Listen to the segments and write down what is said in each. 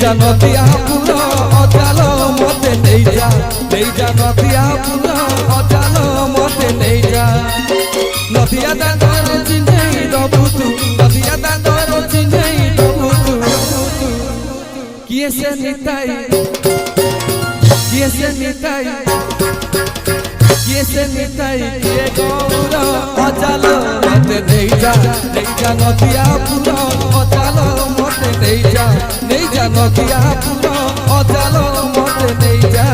जा नदिया पुर अजाल मते नहीं जा नदिया पुर अजाल मते नहीं जा नदिया दादर चिन्हई दबु तू नदिया दादर चिन्हई दबु तू किए से निताई किए से निताई किए से निताई ये गौर अजाल मते नहीं जा नदिया पुर अजाल मते नहीं जा नदिया पुर अजाल मते नहीं जा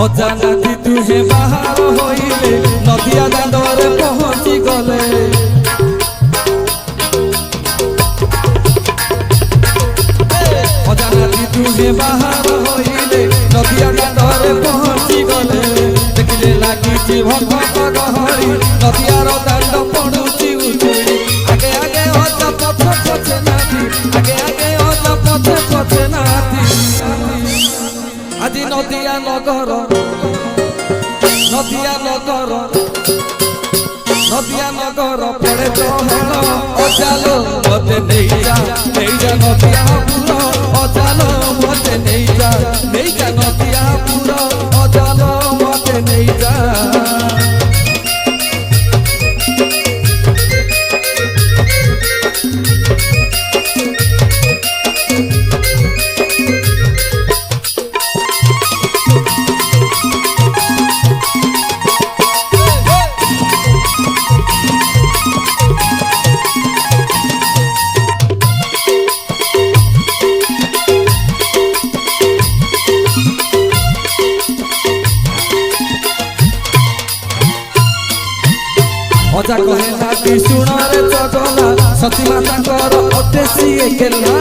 अजानती तुहे बाहर होइले नदिया दादर पहुँची गले अजानती तुहे बाहर होइले नदिया दादर पहुँची गले देखिले लागी भक्त गहरी नदियार दांड पड़ुची उचुड़ी आगे आगे अजा पछे पछे नाथी आगे आगे अजा पछे पछे नाथी আজি नदिया नगर पड़े चहल अजाल मते नहीं जा नदिया पुर अजाल मते नहीं जा नदिया पुर अजाल मते नहीं जा अजा कहेला विष्णु रे चगला सती माता कर अटेसी एकेला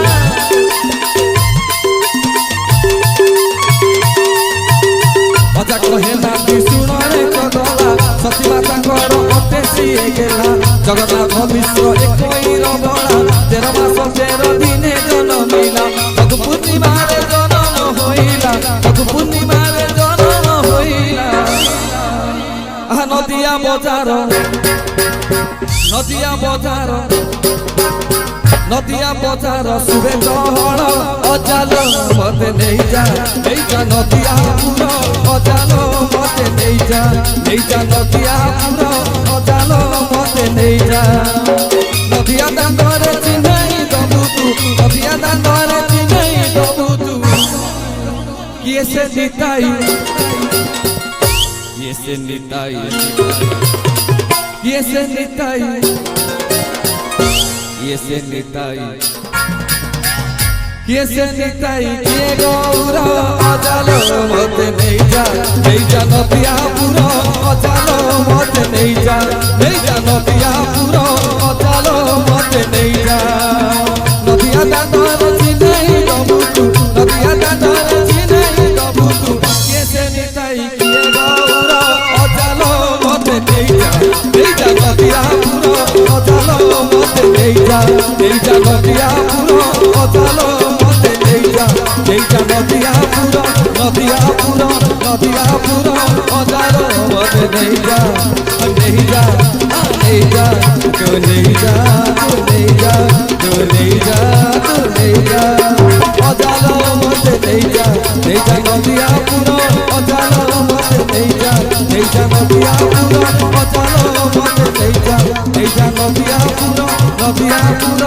अजा कहेला विष्णु रे चगला सती माता कर अटेसी एकेला जगन्नाथ मिश्र एकई रबड़ा 13 मास 13 दिने जन्मिला तदु पूर्णिमा रे जन्म होइला तदु पूर्णिमा रे जन्म होइला आ नदिया बजार सुबे चहल अजाल मते नहीं जा नदिया पुर अजाल मते नहीं जा नदिया पुर अजाल मते नहीं जा नदिया दादर चिन्हई दबु तू नदिया दादर चिन्हई दबु तू किए से निताई ये से निताई ये से निताई ये से निताई ये से निताई ये गौर अजाल मते नहीं जा नदिया पुर अजाल मते नहीं जा नदिया पुर अजाल मते नहीं जा नदिया दादर चिन्हई दबु तू नदिया दादर चिन्हई दबु तू ये से निताई ये गौर अजाल मते नहीं जा नदिया पुर अजाल मते नहीं जा नदिया पुर अजाल मते नहीं जा नदिया पुर अजाल मते नहीं जा नहीं जा नहीं जा तू नहीं जा तू नहीं जा तू नहीं जा तू नहीं जा अजाल मते नहीं जा नदिया पुर अजाल मते नहीं जा नदिया पुर अजाल मते नहीं जा नदिया पुर